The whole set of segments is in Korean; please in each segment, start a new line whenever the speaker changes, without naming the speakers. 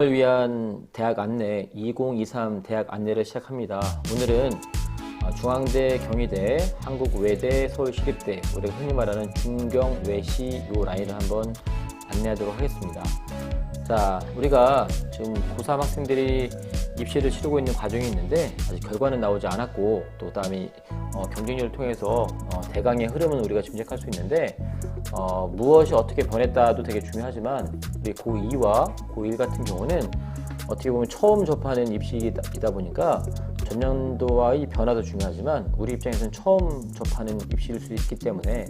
을 위한 대학 안내 2023 대학 안내를 시작합니다. 오늘은 중앙대, 경희대, 한국외대, 서울시립대, 우리가 흔히 말하는 중경, 외시 요 라인을 한번 안내하도록 하겠습니다. 자, 우리가 지금 고3 학생들이 입시를 치르고 있는 과정이 있는데 아직 결과는 나오지 않았고 또 그다음에 경쟁률을 통해서 대강의 흐름은 우리가 짐작할 수 있는데 무엇이 어떻게 변했다도 되게 중요하지만 우리 고2와 고1 같은 경우는 어떻게 보면 처음 접하는 입시이다 보니까 전년도와의 변화도 중요하지만 우리 입장에서는 처음 접하는 입시일 수 있기 때문에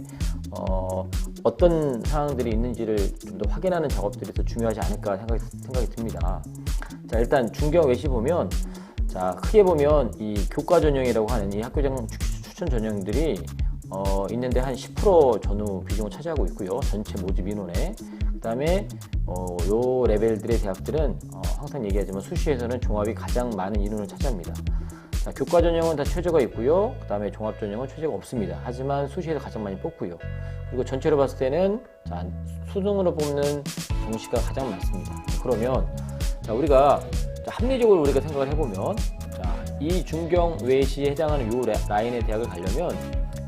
어떤 상황들이 있는지를 좀 더 확인하는 작업들이 더 중요하지 않을까 생각이 듭니다. 자, 일단 중경 외시 보면 자, 크게 보면 이 교과 전형이라고 하는 이 학교장 추천 전형들이 있는데 한 10% 전후 비중을 차지하고 있고요. 전체 모집 인원에. 그 다음에 요 레벨들의 대학들은 항상 얘기하지만 수시에서는 종합이 가장 많은 인원을 차지합니다. 자, 교과 전형은 다 최저가 있고요. 그 다음에 종합 전형은 최저가 없습니다. 하지만 수시에서 가장 많이 뽑고요. 그리고 전체로 봤을 때는 자, 수능으로 뽑는 정시가 가장 많습니다. 그러면 자, 우리가 합리적으로 우리가 생각을 해보면 자, 이 중경 외시에 해당하는 요 라인의 대학을 가려면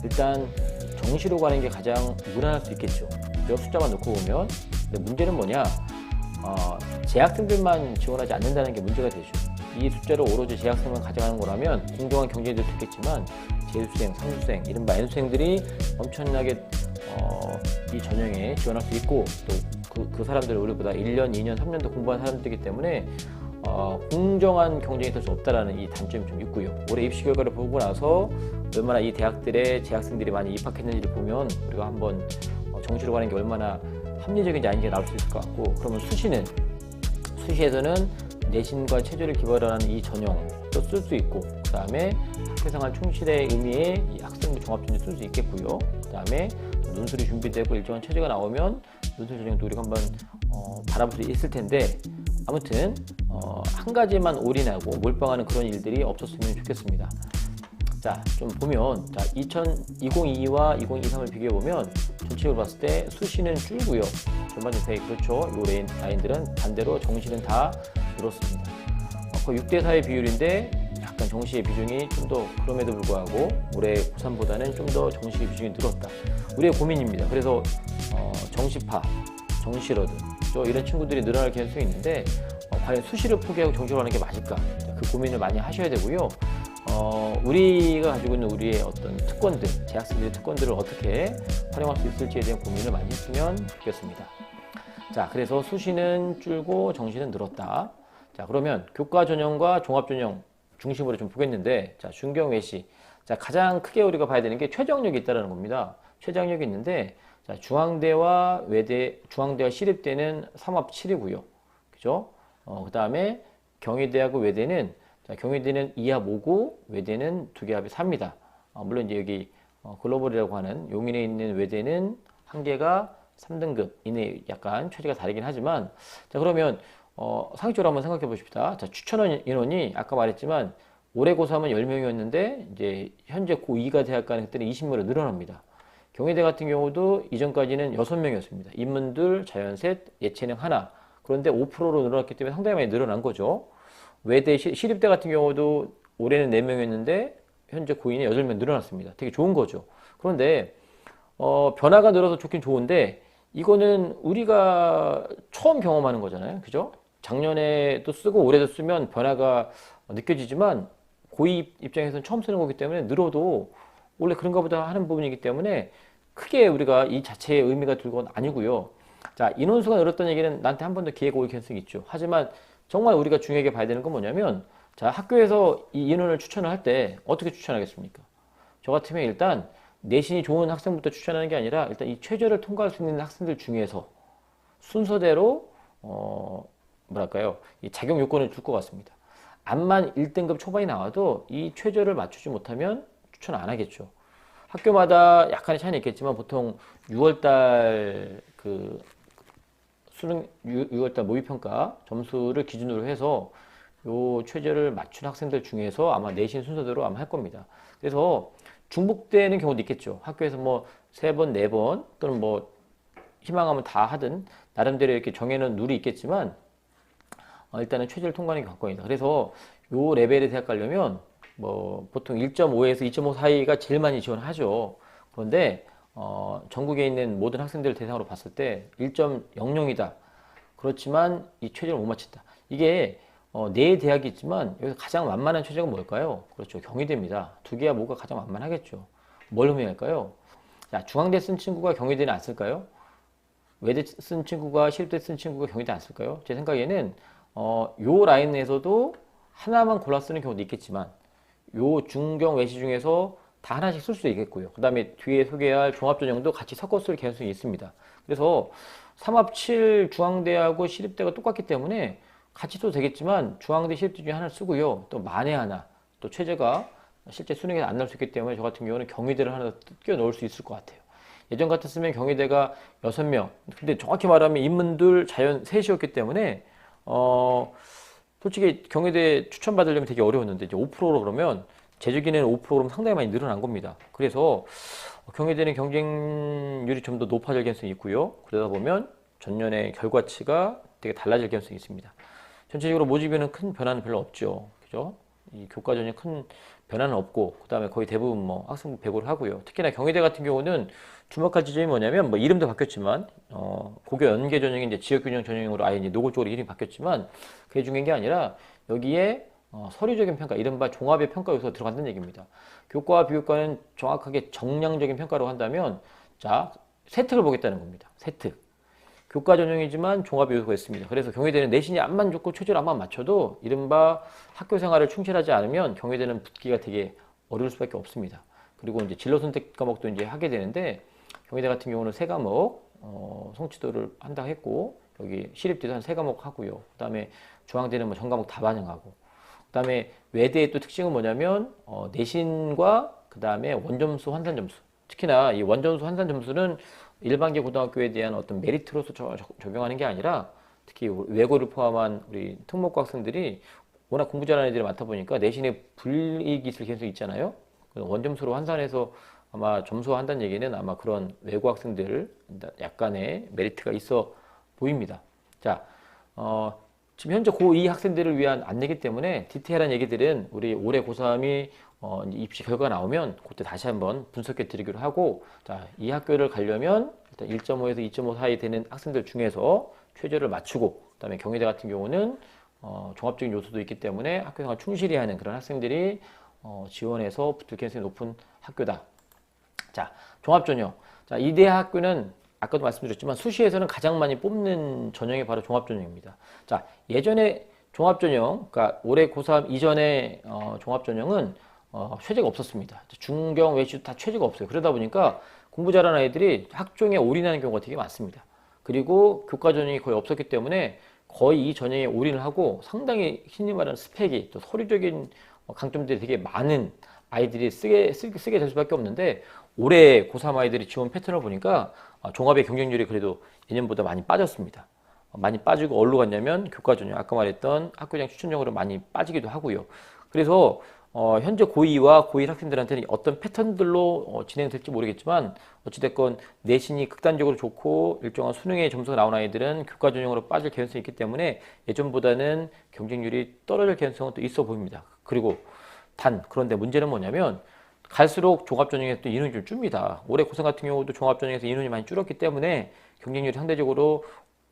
일단 정시로 가는 게 가장 무난할 수 있겠죠. 숫자만 놓고 보면. 근데 문제는 뭐냐? 재학생들만 지원하지 않는다는 게 문제가 되죠. 이 숫자로 오로지 재학생만 가져가는 거라면 공정한 경쟁도 되겠지만 재수생, 삼수생, 이른바 N수생들이 엄청나게 이 전형에 지원할 수 있고 또 그 사람들 우리보다 1년, 2년, 3년 더 공부한 사람들이기 때문에 공정한 경쟁이 될 수 없다라는 이 단점이 좀 있고요. 올해 입시 결과를 보고 나서 얼마나 이 대학들의 재학생들이 많이 입학했는지를 보면 우리가 한번 정시로 가는 게 얼마나 합리적인지 아닌지 나올 수 있을 것 같고, 그러면 수시에서는 내신과 체제를 기반하는 이 전형도 쓸 수 있고, 그 다음에 학교생활 충실의 의미의 이 학생부 종합전형 쓸 수 있겠고요. 그 다음에 논술이 준비되고 일정한 체제가 나오면 논술 전형도 우리가 한번 바라볼 수 있을 텐데, 아무튼 한 가지만 올인하고 몰빵하는 그런 일들이 없었으면 좋겠습니다. 자, 좀 보면 자, 2022와 2023을 비교해 보면 전체적으로 봤을 때 수시는 줄고요. 전반적으로 되게 그렇죠. 요 라인들은 반대로 정시는 다 늘었습니다. 거의 6대4의 비율인데 약간 정시의 비중이 좀 더 그럼에도 불구하고 올해 고3보다는 좀 더 정시의 비중이 늘었다. 우리의 고민입니다. 그래서 정시파, 정시러드 이런 친구들이 늘어날 가능성이 있는데 과연 수시를 포기하고 정시로 하는 게 맞을까? 그 고민을 많이 하셔야 되고요. 우리가 가지고 있는 우리의 어떤 특권들, 재학생들의 특권들을 어떻게 활용할 수 있을지에 대한 고민을 많이 했으면 좋겠습니다. 자, 그래서 수시는 줄고 정시는 늘었다. 자, 그러면 교과 전형과 종합 전형 중심으로 좀 보겠는데, 자, 중경 외시. 자, 가장 크게 우리가 봐야 되는 게 최저학력이 있다는 겁니다. 최저학력이 있는데, 자, 중앙대와 시립대는 3합 7이고요. 그죠? 그 다음에 경희대하고 외대는 자, 경희대는 2합 5고 외대는 2개 합이 4입니다. 물론 이제 여기 글로벌이라고 하는 용인에 있는 외대는 한 개가 3등급 이내 약간 처리가 다르긴 하지만, 자, 그러면 상식적으로 한번 생각해 보십시다. 자, 추천 인원이 아까 말했지만 올해 고3은 10명이었는데 이제 현재 고2가 대학 가는 그때는 20명으로 늘어납니다. 경희대 같은 경우도 이전까지는 6명이었습니다. 인문 둘, 자연 셋, 예체능 하나. 그런데 5%로 늘어났기 때문에 상당히 많이 늘어난 거죠. 외대 시립대 같은 경우도 올해는 4명이었는데 현재 고2는 8명 늘어났습니다. 되게 좋은 거죠. 그런데 변화가 늘어서 좋긴 좋은데 이거는 우리가 처음 경험하는 거잖아요. 그죠? 작년에도 쓰고 올해도 쓰면 변화가 느껴지지만 고2 입장에서는 처음 쓰는 거기 때문에 늘어도 원래 그런가 보다 하는 부분이기 때문에 크게 우리가 이 자체의 의미가 들건 아니고요. 자, 인원수가 늘었다는 얘기는 나한테 한 번 더 기회가 올 가능성이 있죠. 하지만 정말 우리가 중요하게 봐야 되는 건 뭐냐면, 자, 학교에서 이 인원을 추천을 할 때 어떻게 추천하겠습니까? 저 같으면 일단 내신이 좋은 학생부터 추천하는 게 아니라 일단 이 최저를 통과할 수 있는 학생들 중에서 순서대로 뭐랄까요, 이 자격 요건을 줄 것 같습니다. 암만 1등급 초반이 나와도 이 최저를 맞추지 못하면 추천 안 하겠죠. 학교마다 약간의 차이는 있겠지만 보통 6월달 수능 6월달 모의평가 점수를 기준으로 해서 요 최저를 맞춘 학생들 중에서 아마 내신 순서대로 아마 할 겁니다. 그래서 중복되는 경우도 있겠죠. 학교에서 뭐 3번, 4번 또는 뭐 희망하면 다 하든 나름대로 이렇게 정해놓은 룰이 있겠지만 일단은 최저를 통과하는 게 관건이다. 그래서 요 레벨의 대학 가려면 뭐 보통 1.5에서 2.5 사이가 제일 많이 지원하죠. 그런데 전국에 있는 모든 학생들을 대상으로 봤을 때 1.00이다. 그렇지만 이 최저를 못 맞췄다. 이게 네 대학이 있지만 여기서 가장 만만한 최저가 뭘까요? 그렇죠. 경희대입니다. 두 개야 뭐가 가장 만만하겠죠. 뭘 의미할까요? 자, 중앙대 쓴 친구가 경희대는 안 쓸까요? 외대 쓴 친구가 시립대 쓴 친구가 경희대 안 쓸까요? 제 생각에는 요 라인에서도 하나만 골라 쓰는 경우도 있겠지만 요 중경 외시 중에서 다 하나씩 쓸 수 있겠고요. 그 다음에 뒤에 소개할 종합전형도 같이 섞어 쓸 가능성이 있습니다. 그래서 3합7 중앙대하고 시립대가 똑같기 때문에 같이 써도 되겠지만 중앙대 시립대 중에 하나를 쓰고요. 또 만에 하나 또 최저가 실제 수능에 안 나올 수 있기 때문에 저 같은 경우는 경희대를 하나 끼워 넣을 수 있을 것 같아요. 예전 같았으면 경희대가 6명, 근데 정확히 말하면 인문들 자연 셋이었기 때문에 솔직히 경희대 추천받으려면 되게 어려웠는데 이제 5%로 그러면 재주기는 5%면 상당히 많이 늘어난 겁니다. 그래서 경희대는 경쟁률이 좀 더 높아질 가능성이 있고요. 그러다 보면 전년의 결과치가 되게 달라질 가능성이 있습니다. 전체적으로 모집에는 큰 변화는 별로 없죠. 그죠? 이 교과 전형에 큰 변화는 없고, 그 다음에 거의 대부분 뭐 학생부 배부를 하고요. 특히나 경희대 같은 경우는 주목할 지점이 뭐냐면, 뭐 이름도 바뀌었지만, 고교 연계 전형이 이제 지역균형 전형으로 아예 이제 노골적으로 이름이 바뀌었지만, 그게 중요한 게 아니라, 여기에 서류적인 평가, 이른바 종합의 평가 요소가 들어간다는 얘기입니다. 교과와 비교과는 정확하게 정량적인 평가로 한다면, 자, 세특을 보겠다는 겁니다. 세특. 교과 전형이지만 종합 요소가 있습니다. 그래서 경희대는 내신이 안만 좋고 초절 안만 맞춰도 이른바 학교 생활을 충실하지 않으면 경희대는 붙기가 되게 어려울 수밖에 없습니다. 그리고 이제 진로 선택 과목도 이제 하게 되는데 경희대 같은 경우는 세 과목 성취도를 한다 했고 여기 시립대도 한 세 과목 하고요. 그다음에 중앙대는 뭐 전 과목 다 반영하고 그다음에 외대의 또 특징은 뭐냐면 내신과 그다음에 원점수 환산 점수 특히나 이 원점수 환산 점수는 일반계 고등학교에 대한 어떤 메리트로서 적용하는 게 아니라 특히 외고를 포함한 우리 특목고 학생들이 워낙 공부 잘하는 애들이 많다 보니까 내신에 불이익이 있을 가능성이 있잖아요. 원점수로 환산해서 아마 점수화한다는 얘기는 아마 그런 외고 학생들 약간의 메리트가 있어 보입니다. 자, 지금 현재 고2 학생들을 위한 안내이기 때문에 디테일한 얘기들은 우리 올해 고3이 입시 결과가 나오면 그때 다시 한번 분석해 드리기로 하고 자, 이 학교를 가려면 일단 1.5에서 2.5 사이 되는 학생들 중에서 최저를 맞추고 그다음에 경희대 같은 경우는 종합적인 요소도 있기 때문에 학교 생활 충실히 하는 그런 학생들이 지원해서 붙을 가능성이 높은 학교다. 자, 종합전형. 자, 이 대학교는 아까도 말씀드렸지만 수시에서는 가장 많이 뽑는 전형이 바로 종합전형입니다. 자, 예전에 종합전형, 그러니까 올해 고3 이전에 종합전형은 최저가 없었습니다. 중경, 외시 다 최저가 없어요. 그러다 보니까 공부 잘하는 아이들이 학종에 올인하는 경우가 되게 많습니다. 그리고 교과 전형이 거의 없었기 때문에 거의 이 전형에 올인을 하고 상당히 흔히 말하는 스펙이 또 서류적인 강점들이 되게 많은 아이들이 쓰게 될 수밖에 없는데 올해 고3 아이들이 지원 패턴을 보니까 종합의 경쟁률이 그래도 예년보다 많이 빠졌습니다. 많이 빠지고 어디로 갔냐면 교과 전형, 아까 말했던 학교장 추천형으로 많이 빠지기도 하고요. 그래서 현재 고2와 고1 학생들한테는 어떤 패턴들로 진행될지 모르겠지만 어찌됐건 내신이 극단적으로 좋고 일정한 수능의 점수가 나온 아이들은 교과 전형으로 빠질 가능성이 있기 때문에 예전보다는 경쟁률이 떨어질 가능성은 또 있어 보입니다. 그리고 그런데 문제는 뭐냐면 갈수록 종합전형에서 또 인원이 좀 줍니다. 올해 고3 같은 경우도 종합전형에서 인원이 많이 줄었기 때문에 경쟁률이 상대적으로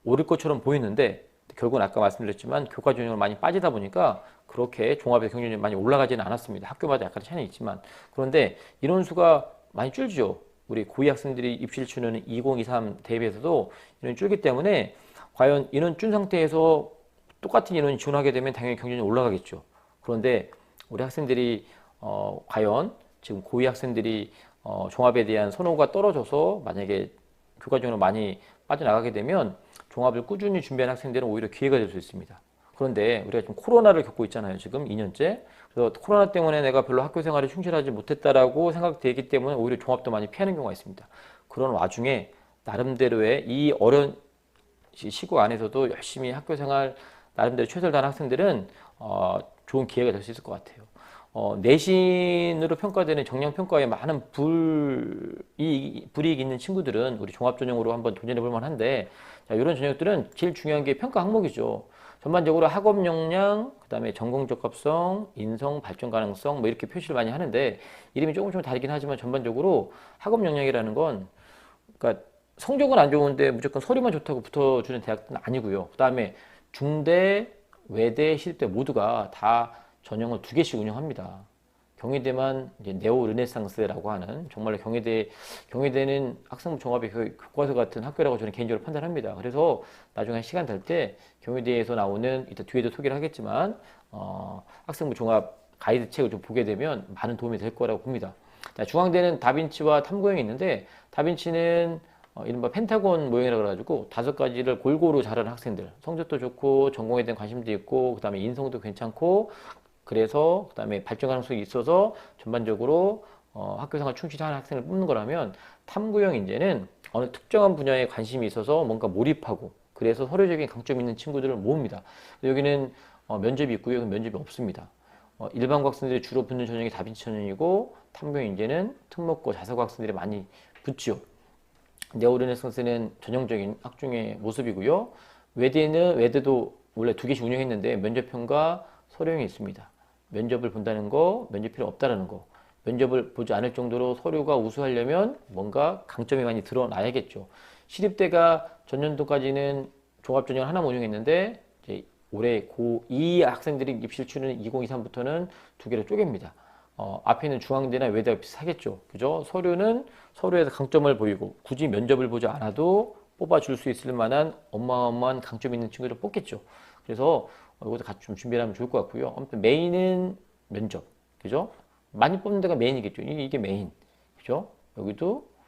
오를 것처럼 보이는데 결국은 아까 말씀드렸지만 교과 전형을 많이 빠지다 보니까 그렇게 종합의 경쟁률이 많이 올라가지는 않았습니다. 학교마다 약간 차이는 있지만 그런데 인원수가 많이 줄죠. 우리 고2 학생들이 입시를 치르는 2023 대비해서도 인원이 줄기 때문에 과연 인원 준 상태에서 똑같은 인원이 지원하게 되면 당연히 경쟁률이 올라가겠죠. 그런데 우리 학생들이 과연 지금 고2 학생들이 종합에 대한 선호가 떨어져서 만약에 교과 전형으로 많이 빠져나가게 되면 종합을 꾸준히 준비하는 학생들은 오히려 기회가 될 수 있습니다. 그런데 우리가 지금 코로나를 겪고 있잖아요. 지금 2년째. 그래서 코로나 때문에 내가 별로 학교 생활에 충실하지 못했다라고 생각되기 때문에 오히려 종합도 많이 피하는 경우가 있습니다. 그런 와중에 나름대로의 이 어려운 시국 안에서도 열심히 학교 생활 나름대로 최선을 다하는 학생들은 좋은 기회가 될 수 있을 것 같아요. 내신으로 평가되는 정량평가에 많은 불이익이 있는 친구들은 우리 종합전형으로 한번 도전해 볼 만한데 자, 이런 전형들은 제일 중요한 게 평가 항목이죠. 전반적으로 학업 역량, 그 다음에 전공 적합성, 인성, 발전 가능성 뭐 이렇게 표시를 많이 하는데 이름이 조금 다르긴 하지만 전반적으로 학업 역량이라는 건 그러니까 성적은 안 좋은데 무조건 서류만 좋다고 붙어주는 대학은 아니고요. 그 다음에 중대, 외대, 시립대 모두가 다 전형을 2개씩 운영합니다. 경희대만 이제 네오 르네상스라고 하는 정말로 경희대는 학생부 종합의 교과서 같은 학교라고 저는 개인적으로 판단합니다. 그래서 나중에 시간 될 때 경희대에서 나오는 이따 뒤에도 소개를 하겠지만 학생부 종합 가이드 책을 좀 보게 되면 많은 도움이 될 거라고 봅니다. 자, 중앙대는 다빈치와 탐구형이 있는데 다빈치는 이른바 펜타곤 모형이라고 해가지고 5가지를 골고루 잘하는 학생들, 성적도 좋고 전공에 대한 관심도 있고 그 다음에 인성도 괜찮고 그래서 그 다음에 발전 가능성이 있어서 전반적으로 학교생활 충실히 하는 학생을 뽑는 거라면 탐구형 인재는 어느 특정한 분야에 관심이 있어서 뭔가 몰입하고 그래서 서류적인 강점이 있는 친구들을 모읍니다. 여기는 면접이 있고요. 면접이 없습니다. 일반 학생들이 주로 붙는 전형이 다빈치 전형이고 탐구형 인재는 특목고 자사고 학생들이 많이 붙죠. 네오르네상스는 전형적인 학종의 모습이고요. 외대도 원래 2개씩 운영했는데 면접형과 서류형이 있습니다. 면접을 본다는 거, 면접필이 없다라는 거. 면접을 보지 않을 정도로 서류가 우수하려면 뭔가 강점이 많이 드러나야겠죠. 시립대가 전년도까지는 종합전형을 하나만 운영했는데 이제 올해 고2 학생들이 입시를 치르는 2023부터는 2개로 쪼갭니다. 앞에는 중앙대나 외대가 비슷하겠죠. 그죠? 서류는 서류에서 강점을 보이고 굳이 면접을 보지 않아도 뽑아줄 수 있을 만한 어마어마한 강점 있는 친구들을 뽑겠죠. 그래서 이것도 같이 좀 준비를 하면 좋을 것 같고요. 아무튼 메인은 면접. 그죠? 많이 뽑는 데가 메인이겠죠. 이게 메인. 그죠?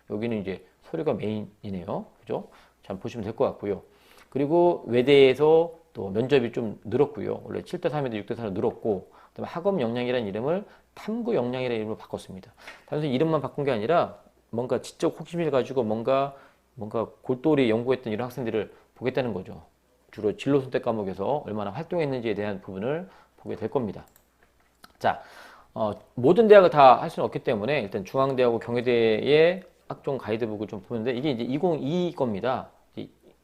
여기는 이제 서류가 메인이네요. 그죠? 잘 보시면 될 것 같고요. 그리고 외대에서 또 면접이 좀 늘었고요. 원래 7대3에도 6대4로 늘었고, 그다음에 학업 역량이라는 이름을 탐구 역량이라는 이름으로 바꿨습니다. 단순히 이름만 바꾼 게 아니라 뭔가 지적 호기심을 가지고 뭔가 골똘히 연구했던 이런 학생들을 보겠다는 거죠. 주로 진로 선택 과목에서 얼마나 활동했는지에 대한 부분을 보게 될 겁니다. 자, 모든 대학을 다 할 수는 없기 때문에 일단 중앙대하고 경희대의 학종 가이드북을 좀 보는데 이게 이제 2022 겁니다.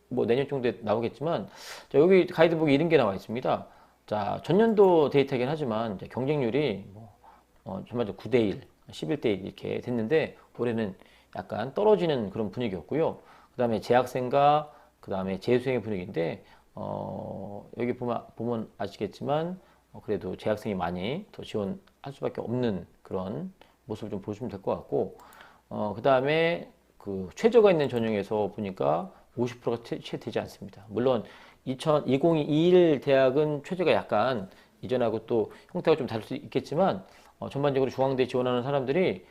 뭐 내년 정도에 나오겠지만 자, 여기 가이드북에 이런 게 나와 있습니다. 자, 전년도 데이터이긴 하지만 경쟁률이 전반적으로 9대1, 11대1 이렇게 됐는데 올해는 약간 떨어지는 그런 분위기였고요. 그 다음에 재학생과 그 다음에 재수생의 분위기인데 여기 보면 아시겠지만 그래도 재학생이 많이 더 지원할 수밖에 없는 그런 모습을 좀 보시면 될 것 같고 그 다음에 그 최저가 있는 전형에서 보니까 50%가 채되지 않습니다. 물론 2021 대학은 최저가 약간 이전하고 또 형태가 좀 다를 수 있겠지만 전반적으로 중앙대 지원하는 사람들이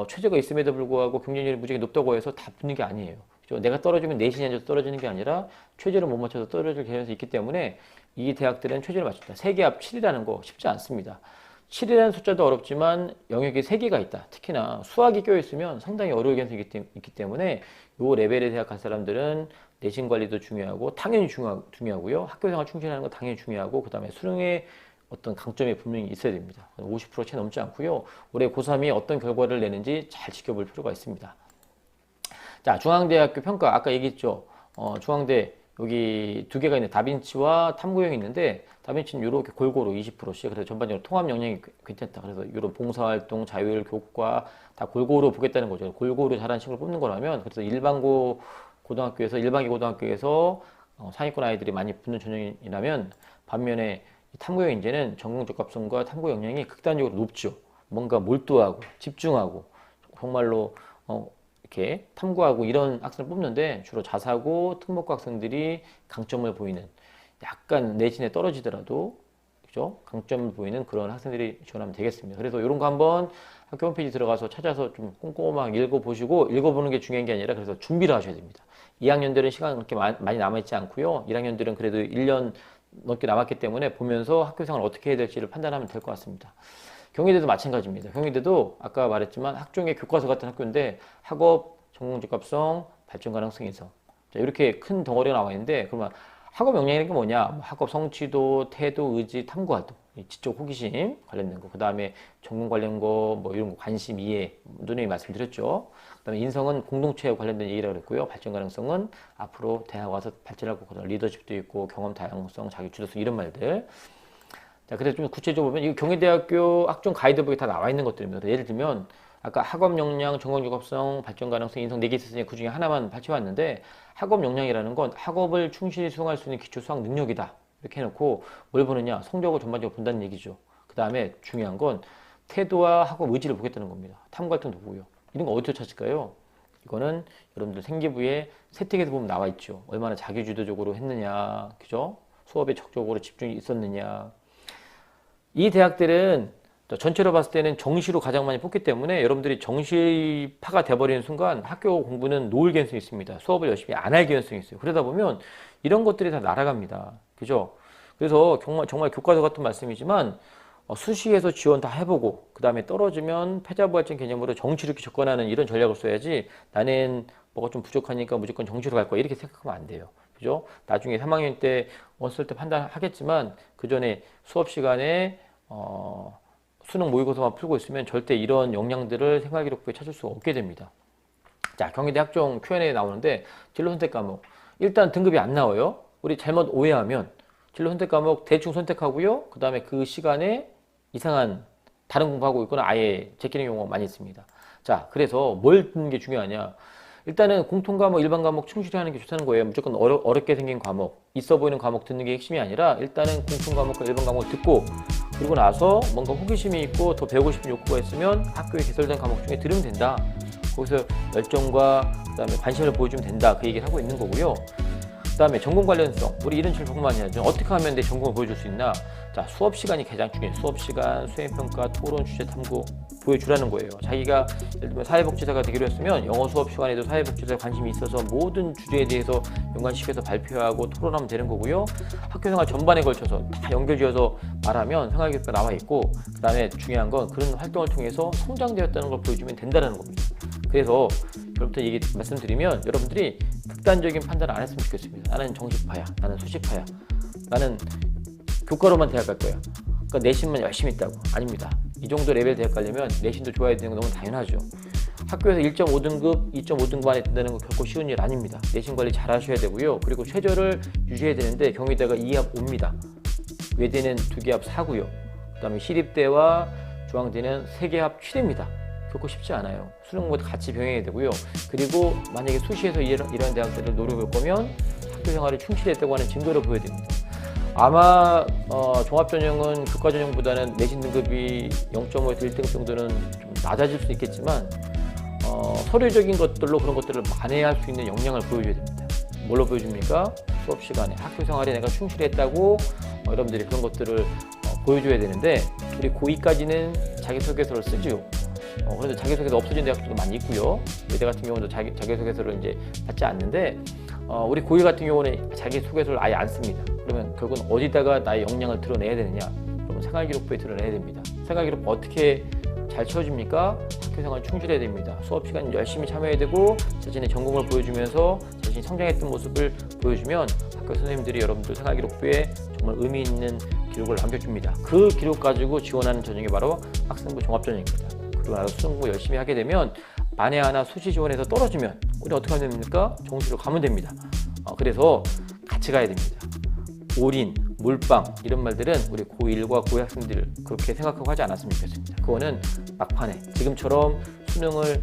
최저가 있음에도 불구하고 경쟁률이 무지하게 높다고 해서 다 붙는 게 아니에요. 그렇죠? 내가 떨어지면 내신이 앉아서 떨어지는 게 아니라 최저를 못 맞춰서 떨어질 개연성이 있기 때문에 이 대학들은 최저를 맞춘다. 3개 합 7이라는 거 쉽지 않습니다. 7이라는 숫자도 어렵지만 영역이 3개가 있다. 특히나 수학이 껴있으면 상당히 어려울 개연성이 있기 때문에 이 레벨의 대학 갈 사람들은 내신 관리도 중요하고 당연히 중요하고요. 학교생활 충실하는 거 당연히 중요하고 그 다음에 수능에 어떤 강점이 분명히 있어야 됩니다. 50%채 넘지 않고요. 올해 고3이 어떤 결과를 내는지 잘 지켜볼 필요가 있습니다. 자, 중앙대학교 평가 아까 얘기했죠. 중앙대 여기 2개가 있는 다빈치와 탐구형이 있는데 다빈치는 이렇게 골고루 20%씩 그래서 전반적으로 통합 역량이 괜찮다. 그래서 이런 봉사활동, 자율, 교과 다 골고루 보겠다는 거죠. 골고루 잘하는 친구를 뽑는 거라면 그래서 일반계 고등학교에서 상위권 아이들이 많이 붙는 전형이라면 반면에 탐구형 인재는 전공 적합성과 탐구 역량이 극단적으로 높죠. 뭔가 몰두하고 집중하고 정말로 이렇게 탐구하고 이런 학생을 뽑는데 주로 자사고 특목고 학생들이 강점을 보이는 약간 내신에 떨어지더라도 그죠? 강점을 보이는 그런 학생들이 지원하면 되겠습니다. 그래서 이런 거 한번 학교 홈페이지 들어가서 찾아서 좀 꼼꼼하게 읽어보시고 읽어보는 게 중요한 게 아니라 그래서 준비를 하셔야 됩니다. 2학년들은 시간 그렇게 많이 남아있지 않고요. 1학년들은 그래도 1년 넘게 남았기 때문에 보면서 학교생활 어떻게 해야 될지를 판단하면 될 것 같습니다. 경희대도 마찬가지입니다. 경희대도 아까 말했지만 학종의 교과서 같은 학교인데 학업, 전공 적합성, 발전 가능성 인성 자, 이렇게 큰 덩어리가 나와 있는데 그러면 학업 역량이라는 게 뭐냐? 뭐 학업 성취도, 태도, 의지, 탐구 활동, 지적 호기심 관련된 거. 그 다음에 전공 관련 거, 뭐 이런 거 관심, 이해, 누누이 말씀드렸죠. 그 다음에 인성은 공동체에 관련된 얘기라고 그랬고요. 발전 가능성은 앞으로 대학 와서 발전할 거거든요. 리더십도 있고 경험 다양성, 자기 주도성 이런 말들. 자, 그래서 좀 구체적으로 보면 이 경희대학교 학종 가이드북에 다 나와 있는 것들입니다. 예를 들면 아까 학업 역량, 전공 융합성, 발전 가능성, 인성 4개 있었으니 그 중에 하나만 발표해왔는데 학업 역량이라는 건 학업을 충실히 수행할 수 있는 기초 수학 능력이다. 이렇게 해놓고 뭘 보느냐? 성적을 전반적으로 본다는 얘기죠. 그 다음에 중요한 건 태도와 학업 의지를 보겠다는 겁니다. 탐구 활동도 보고요. 이런 거 어디서 찾을까요? 이거는 여러분들 생기부에 세특에서 보면 나와 있죠. 얼마나 자기주도적으로 했느냐, 그죠? 수업에 적극적으로 집중이 있었느냐. 이 대학들은 전체로 봤을 때는 정시로 가장 많이 뽑기 때문에 여러분들이 정시파가 돼버리는 순간 학교 공부는 놓을 개연성이 있습니다. 수업을 열심히 안 할 개연성이 있어요. 그러다 보면 이런 것들이 다 날아갑니다. 그죠? 그래서 정말 교과서 같은 말씀이지만 수시에서 지원 다 해보고 그 다음에 떨어지면 패자부활전 개념으로 정시로 이렇게 접근하는 이런 전략을 써야지 나는 뭐가 좀 부족하니까 무조건 정시로 갈 거야 이렇게 생각하면 안 돼요. 그죠? 나중에 3학년 때 왔을 때 판단하겠지만 그 전에 수업 시간에 수능 모의고사만 풀고 있으면 절대 이런 역량들을 생활기록부에 찾을 수가 없게 됩니다. 자, 경희대 학종 Q&A 나오는데 진로 선택 과목 일단 등급이 안 나와요. 우리 잘못 오해하면 진로 선택 과목 대충 선택하고요. 그 다음에 그 시간에 이상한 다른 공부하고 있거나 아예 제끼는 경우가 많이 있습니다. 자, 그래서 뭘 듣는 게 중요하냐? 일단은 공통 과목, 일반 과목 충실히 하는 게 좋다는 거예요. 무조건 어렵게 생긴 과목, 있어 보이는 과목 듣는 게 핵심이 아니라 일단은 공통 과목과 일반 과목을 듣고 그리고 나서 뭔가 호기심이 있고 더 배우고 싶은 욕구가 있으면 학교에 개설된 과목 중에 들으면 된다. 거기서 열정과 그다음에 관심을 보여주면 된다. 그 얘기를 하고 있는 거고요. 그 다음에 전공 관련성, 우리 이런 식으로 정말 많이 하죠. 어떻게 하면 내 전공을 보여줄 수 있나? 자, 수업 시간이 가장 중요해요. 수업 시간, 수행평가, 토론, 주제 탐구 보여주라는 거예요. 자기가 예를 들면 사회복지사가 되기로 했으면 영어 수업 시간에도 사회복지사에 관심이 있어서 모든 주제에 대해서 연관시켜서 발표하고 토론하면 되는 거고요. 학교생활 전반에 걸쳐서 다 연결지어서 말하면 생활기록부가 나와 있고 그 다음에 중요한 건 그런 활동을 통해서 성장되었다는 걸 보여주면 된다는 겁니다. 그래서 여러분들 말씀드리면 여러분들이 극단적인 판단을 안 했으면 좋겠습니다. 나는 정시파야, 나는 수시파야, 나는 교과로만 대학 갈 거야. 그러니까 내신만 열심히 있다고. 아닙니다. 이 정도 레벨 대학 가려면 내신도 좋아야 되는 건 너무 당연하죠. 학교에서 1.5등급, 2.5등급 안에 든다는 거 결코 쉬운 일 아닙니다. 내신 관리 잘 하셔야 되고요. 그리고 최저를 유지해야 되는데 경희대가 2합 5입니다. 외대는 2개 합 4고요. 그 다음에 시립대와 중앙대는 3개 합 7입니다. 결코 쉽지 않아요. 수능 모두 같이 병행해야 되고요. 그리고 만약에 수시에서 이런 대학들을 노려볼 거면 학교 생활을 충실히 했다고 하는 증거를 보여야 됩니다. 아마 종합전형은 교과전형보다는 내신 등급이 0.5에서 1등급 정도는 좀 낮아질 수 있겠지만 서류적인 것들로 그런 것들을 만회할 수 있는 역량을 보여줘야 됩니다. 뭘로 보여줍니까? 수업 시간에 학교 생활에 내가 충실히 했다고 여러분들이 그런 것들을 보여줘야 되는데 우리 고2까지는 자기소개서를 쓰지요. 그래서 자기소개서 없어진 대학들도 많이 있고요. 외대 같은 경우도 자기소개서를 이제 받지 않는데 우리 고1 같은 경우는 자기소개서를 아예 안 씁니다. 그러면 결국은 어디다가 나의 역량을 드러내야 되느냐? 그러면 생활기록부에 드러내야 됩니다. 생활기록부 어떻게 잘 채워집니까? 학교생활 충실해야 됩니다. 수업 시간 열심히 참여해야 되고 자신의 전공을 보여주면서 자신이 성장했던 모습을 보여주면 학교 선생님들이 여러분들 생활기록부에 정말 의미 있는 기록을 남겨줍니다. 그 기록 가지고 지원하는 전형이 바로 학생부 종합전형입니다. 그리고 나서 수능 공부 열심히 하게 되면 만에 하나 수시 지원에서 떨어지면 우리 어떻게 하면 됩니까? 정시로 가면 됩니다. 그래서 같이 가야 됩니다. 올인, 몰빵 이런 말들은 우리 고1과 고2 학생들 그렇게 생각하고 하지 않았으면 좋겠습니다. 그거는 막판에 지금처럼 수능을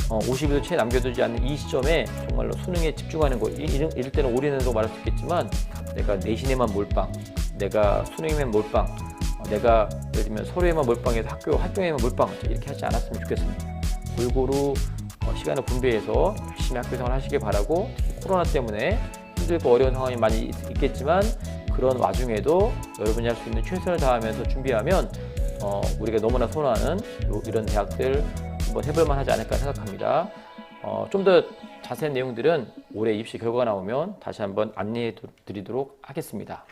50일도 채 남겨두지 않는 이 시점에 정말로 수능에 집중하는 거 이럴 때는 올인으로 말할 수 있겠지만 내가 내신에만 몰빵, 내가 수능에만 몰빵, 내가 예를 들면 서류에만 몰빵해서 학교 활동에만 몰빵 이렇게 하지 않았으면 좋겠습니다. 골고루 시간을 분배해서 열심히 학교생활 하시길 바라고 코로나 때문에 힘들고 어려운 상황이 많이 있겠지만 그런 와중에도 여러분이 할 수 있는 최선을 다하면서 준비하면 우리가 너무나 선호하는 이런 대학들 한번 해볼만 하지 않을까 생각합니다. 좀 더 자세한 내용들은 올해 입시 결과가 나오면 다시 한번 안내해 드리도록 하겠습니다.